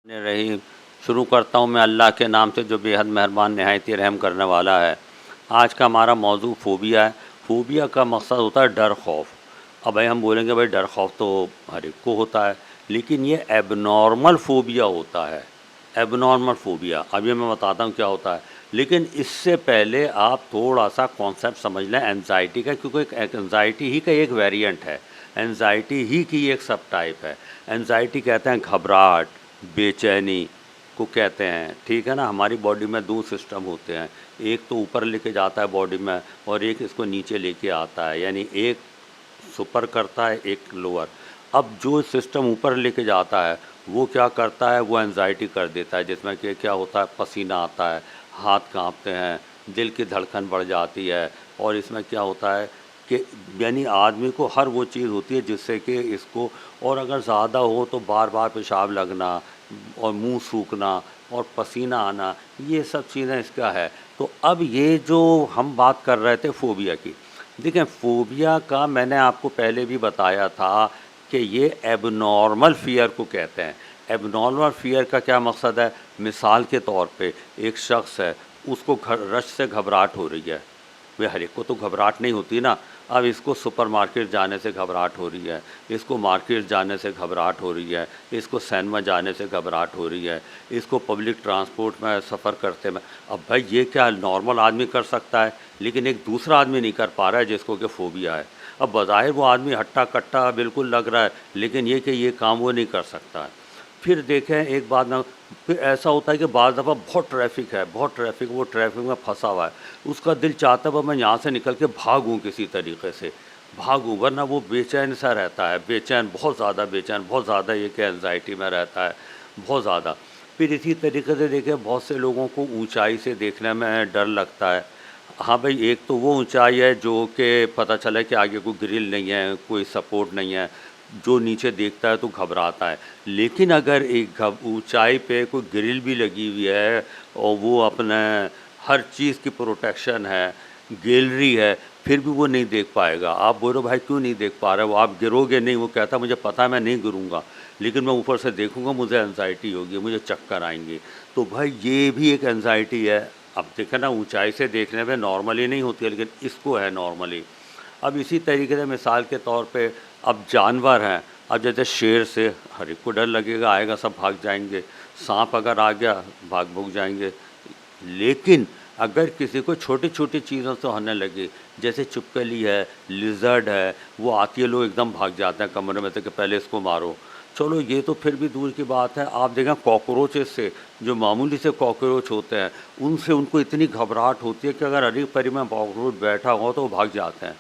रहीम। शुरू करता हूँ मैं अल्लाह के नाम से जो बेहद मेहरबान नहायत रहम करने वाला है। आज का हमारा मौजू फ़ोबिया है। फ़ोबिया का मकसद होता है डर खौफ। अब भाई हम बोलेंगे भाई डर खौफ तो हर एक को होता है, लेकिन ये एबनॉर्मल फ़ोबिया होता है। एबनॉर्मल फ़ोबिया अब ये मैं बताता हूँ क्या होता है, लेकिन इससे पहले आप थोड़ा सा कॉन्सेप्ट समझ लें एनजाइटी का, क्योंकि एक एनजाइटी ही का एक वेरिएंट है। एनजाइटी ही की एक सब टाइप है। एनजाइटी कहते हैं घबराहट, बेचैनी को कहते हैं, ठीक है ना। हमारी बॉडी में दो सिस्टम होते हैं, एक तो ऊपर लेके जाता है बॉडी में और एक इसको नीचे लेके आता है, यानी एक सुपर करता है एक लोअर। अब जो सिस्टम ऊपर लेके जाता है वो क्या करता है, वो एनजाइटी कर देता है, जिसमें कि क्या होता है, पसीना आता है, हाथ कांपते हैं, दिल की धड़कन बढ़ जाती है। और इसमें क्या होता है कि यानी आदमी को हर वो चीज़ होती है जिससे कि इसको, और अगर ज़्यादा हो तो बार बार पेशाब लगना और मुंह सूखना और पसीना आना, ये सब चीज़ें इसका है। तो अब ये जो हम बात कर रहे थे फ़ोबिया की, देखें फ़ोबिया का मैंने आपको पहले भी बताया था कि ये एबनॉर्मल फ़ियर को कहते हैं। एबनॉर्मल फ़ियर का क्या मकसद है, मिसाल के तौर पे एक शख्स है, उसको रश से घबराहट हो रही है। वे हर एक को तो घबराहट नहीं होती ना। अब इसको सुपरमार्केट जाने से घबराहट हो रही है, इसको मार्केट जाने से घबराहट हो रही है, इसको सिनेमा जाने से घबराहट हो रही है, इसको पब्लिक ट्रांसपोर्ट में सफ़र करते में। अब भाई ये क्या नॉर्मल आदमी कर सकता है, लेकिन एक दूसरा आदमी नहीं कर पा रहा है जिसको कि फ़ोबिया है। अब बज़ाहिर वो आदमी हट्टा कट्टा बिल्कुल लग रहा है, लेकिन ये कि ये काम वो नहीं कर सकता है। फिर देखें एक बात ना, फिर ऐसा होता है कि बाज़ दफ़ा बहुत ट्रैफिक है, बहुत ट्रैफिक, वो ट्रैफिक में फंसा हुआ है, उसका दिल चाहता है मैं यहाँ से निकल के भागूँ किसी तरीके से, भागूँ, वरना वो बेचैन सा रहता है, बेचैन, बहुत ज़्यादा बेचैन, बहुत ज़्यादा ये कि एंजाइटी में रहता है, बहुत ज़्यादा। फिर इसी तरीके से देखें बहुत से लोगों को ऊंचाई से देखने में डर लगता है। हाँ भाई, एक तो वो ऊंचाई है जो कि पता चला कि आगे कोई ग्रिल नहीं है, कोई सपोर्ट नहीं है, जो नीचे देखता है तो घबराता है। लेकिन अगर एक ऊंचाई पे कोई ग्रिल भी लगी हुई है और वो अपने हर चीज़ की प्रोटेक्शन है, गैलरी है, फिर भी वो नहीं देख पाएगा। आप बोलो भाई क्यों नहीं देख पा रहे हो, आप गिरोगे नहीं, वो कहता मुझे पता है मैं नहीं गिरूंगा, लेकिन मैं ऊपर से देखूंगा मुझे एंजाइटी होगी, मुझे चक्कर आएंगे। तो भाई ये भी एक एंजाइटी है। अब देखें ना, ऊंचाई से देखने में नॉर्मली नहीं होती है, लेकिन इसको है नॉर्मली। अब इसी तरीके से मिसाल के तौर पे अब जानवर हैं, अब जैसे शेर से हर एक को डर लगेगा, आएगा सब भाग जाएंगे, सांप अगर आ गया भाग भूग जाएंगे। लेकिन अगर किसी को छोटी छोटी चीज़ों से होने लगे, जैसे चुपकली है, लिजर्ड है, वो आती है, लोग एकदम भाग जाते हैं कमरे में से कि पहले इसको मारो। चलो ये तो फिर भी दूर की बात है, आप देखें कॉकरोचेस से, जो मामूली से कॉकरोच होते हैं, उनसे उनको इतनी घबराहट होती है कि अगर अरी परी में कॉकरोच बैठा हो तो वो भाग जाते हैं।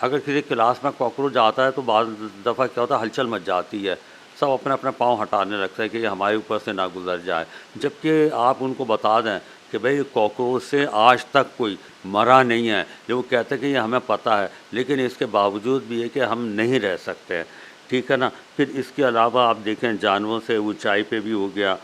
अगर किसी क्लास में कॉकरोच आता है तो बाज़ दफ़ा क्या होता है, हलचल मच जाती है, सब अपने अपने पाँव हटाने लगता है कि ये हमारे ऊपर से ना गुजर जाए। जबकि आप उनको बता दें कि भाई कॉकरोच से आज तक कोई मरा नहीं है, जो वो कहते हैं कि ये हमें पता है, लेकिन इसके बावजूद भी है कि हम नहीं रह सकते हैं, ठीक है ना। फिर इसके अलावा आप देखें जानवरों से ऊंचाई पे भी हो गया,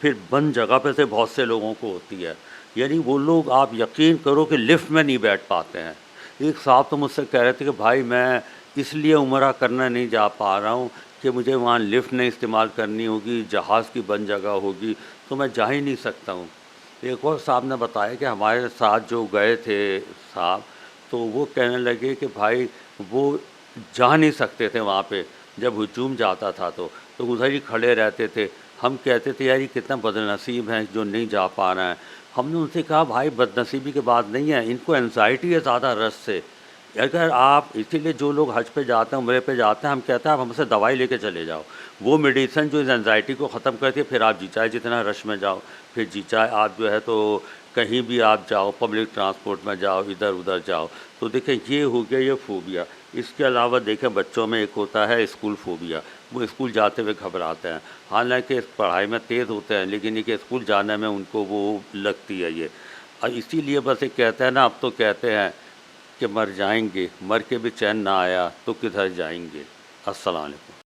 फिर बंद जगह पे से बहुत से लोगों को होती है, यानी वो लोग आप यकीन करो कि लिफ्ट में नहीं बैठ पाते हैं। एक साहब तो मुझसे कह रहे थे कि भाई मैं इसलिए उम्रा करना नहीं जा पा रहा हूँ कि मुझे वहाँ लिफ्ट नहीं इस्तेमाल करनी होगी, जहाज़ की बंद जगह होगी, तो मैं जा ही नहीं सकता हूँ। एक और साहब ने बताया कि हमारे साथ जो गए थे साहब, तो वो कहने लगे कि भाई वो जा नहीं सकते थे वहाँ पे, जब हुजूम जाता था तो उधर ही खड़े रहते थे। हम कहते थे यार ये कितना बदनसीब हैं जो नहीं जा पा रहे हैं। हमने उनसे कहा भाई बदनसीबी की बात नहीं है, इनको एंजाइटी है ज़्यादा रश से। अगर आप इसीलिए जो लोग हज पे जाते हैं, उम्रे पे जाते हैं, हम कहते हैं आप हमसे दवाई लेके चले जाओ, वो मेडिसिन जो इस एंजाइटी को ख़त्म करती है, फिर आप जी चाहे जितना रश में जाओ, फिर जी चाहे आप जो है तो कहीं भी आप जाओ, पब्लिक ट्रांसपोर्ट में जाओ, इधर उधर जाओ। तो देखें ये हो गया ये फ़ोबिया। इसके अलावा देखें बच्चों में एक होता है स्कूल फ़ोबिया, वो स्कूल जाते हुए घबराते हैं, हालांकि पढ़ाई में तेज़ होते हैं, लेकिन ये कि स्कूल जाने में उनको वो लगती है ये। और इसीलिए बस एक कहते हैं ना, अब तो कहते हैं कि मर जाएंगे, मर के भी चैन ना आया तो किधर जाएंगे। अस्सलाम वालेकुम।